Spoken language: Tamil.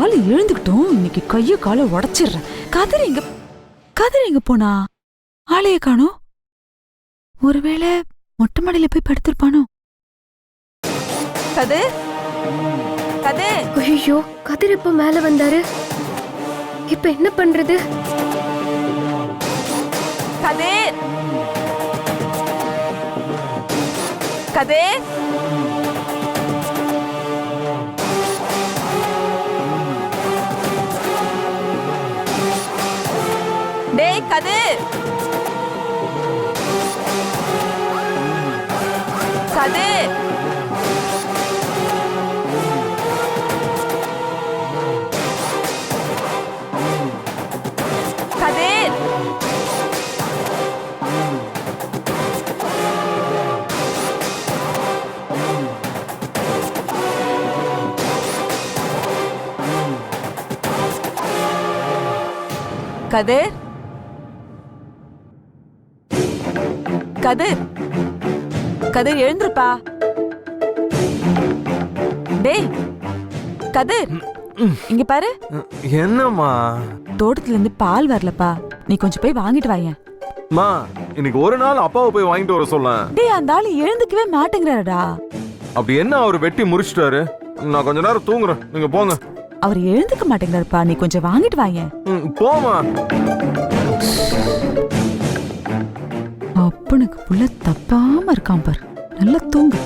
ஆளு எழுந்துக்கிட்டும் இன்னைக்கு கைய கால உடைச்சிடுறேன். கதிர் எங்க போனா? ஆளைய காணோம். ஒருவேளை மொட்டை மாடியில போய் படுத்திருப்பானோ? கதிர் கதிர். ஐயோ, கதிர் இப்ப மேல வந்தாரு. இப்ப என்ன பண்றது? கதிர் கதிர். டேய் கதிர் கதிர். கதிர் கதிர் கதிர் கதிர் எழுந்திருப்பா. டேய் கதிர், இங்க பாரு. என்னம்மா? தோட்டத்துல இருந்து பால் வரலப்பா, நீ கொஞ்சம் போய் வாங்கிட்டு வாயேன். மா, இன்னைக்கு ஒரு நாள் அப்பாவை போய் வாங்கிட்டு வர சொல்ல. டேய், அந்த ஆளு எழுந்துக்கவே மாட்டேங்கிறாரடா. அப்படி என்ன அவர் வெட்டி முறிச்சிட்டாரு? நான் கொஞ்ச நேரம் தூங்குறேன், நீங்க போங்க. அவர் எழுந்துக்க மாட்டேங்கிறாருப்பா, நீ கொஞ்சம் வாங்கிட்டு வாயேன். போமா. அப்பனுக்கு புள்ள தப்பாம இருக்கான் பாரு, நல்லா தூங்கு.